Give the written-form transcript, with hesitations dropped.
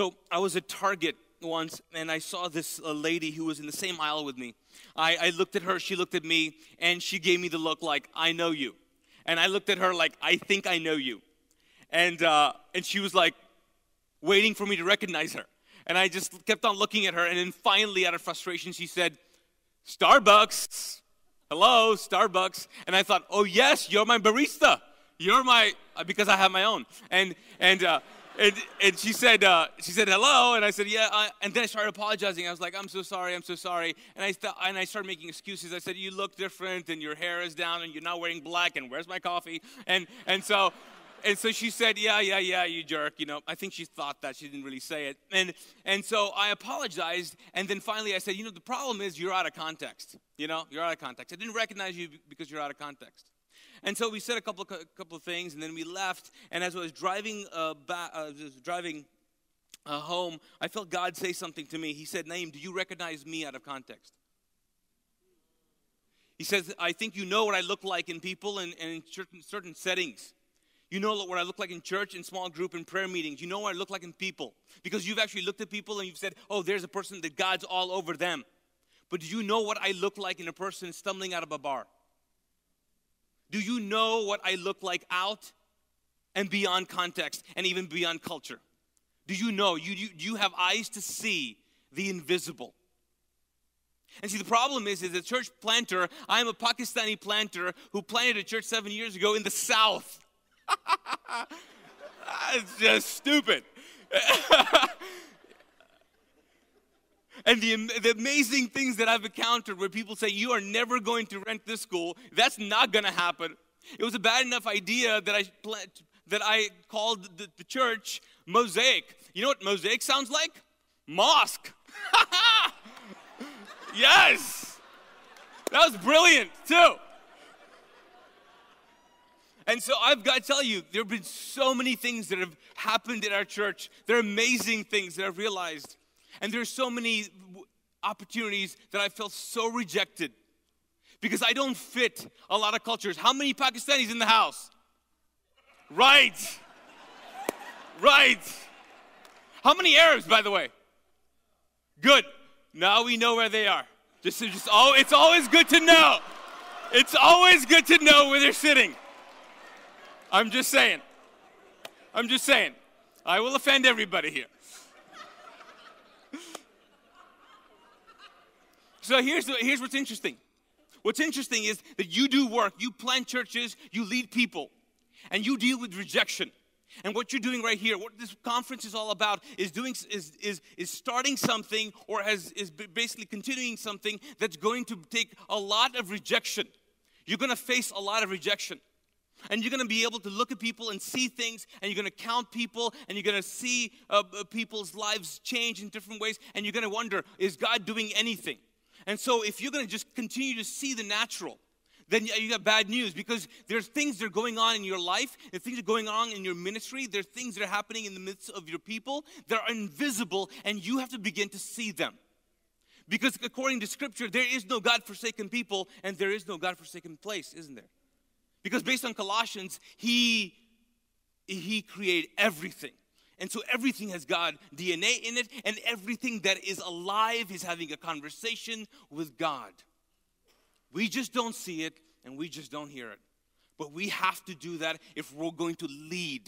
So I was at Target once, and I saw this lady who was in the same aisle with me. I looked at her, she looked at me, and she gave me the look like, I know you. And I looked at her like, I think I know you. And she was like, waiting for me to recognize her. And I just kept on looking at her, and then finally, out of frustration, she said, Starbucks. Hello, Starbucks. And I thought, oh yes, you're my barista. You're my, because I have my own. And she said hello, and I said yeah. And then I started apologizing. I was like, I'm so sorry. And I started making excuses. I said, you look different, and your hair is down, and you're not wearing black, and where's my coffee? And so she said, yeah, you jerk. You know, I think she thought that. She didn't really say it. And so I apologized, and then finally I said, the problem is you're out of context. You're out of context. I didn't recognize you because you're out of context. And so we said a couple of things, and then we left. And as I was driving home, I felt God say something to me. He said, Naeem, do you recognize me out of context? He says, I think you know what I look like in people and in certain settings. You know what I look like in church, in small group, in prayer meetings. You know what I look like in people. Because you've actually looked at people and you've said, oh, there's a person that God's all over them. But do you know what I look like in a person stumbling out of a bar? Do you know what I look like out and beyond context and even beyond culture? Do you know? You have eyes to see the invisible. And see, the problem is as a church planter, I'm a Pakistani planter who planted a church 7 years ago in the South. It's just stupid. And the amazing things that I've encountered where people say, you are never going to rent this school. That's not going to happen. It was a bad enough idea that I called the church Mosaic. You know what Mosaic sounds like? Mosque. Yes. That was brilliant too. And so I've got to tell you, there have been so many things that have happened in our church. They're amazing things that I've realized. And there's so many opportunities that I felt so rejected because I don't fit a lot of cultures. How many Pakistanis in the house? Right. Right. How many Arabs, by the way? Good. Now we know where they are. It's always good to know. It's always good to know where they're sitting. I'm just saying. I will offend everybody here. So here's what's interesting. What's interesting is that you do work, you plant churches, you lead people, and you deal with rejection. And what you're doing right here, what this conference is all about, is starting something or is basically continuing something that's going to take a lot of rejection. You're going to face a lot of rejection. And you're going to be able to look at people and see things, and you're going to count people, and you're going to see people's lives change in different ways, and you're going to wonder, is God doing anything? And so if you're going to just continue to see the natural, then you got bad news, because there's things that are going on in your life, there's things that are going on in your ministry, there's things that are happening in the midst of your people that are invisible, and you have to begin to see them. Because according to Scripture, there is no God-forsaken people, and there is no God-forsaken place, isn't there? Because based on Colossians, He created everything. And so everything has God DNA in it, and everything that is alive is having a conversation with God. We just don't see it, and we just don't hear it. But we have to do that if we're going to lead.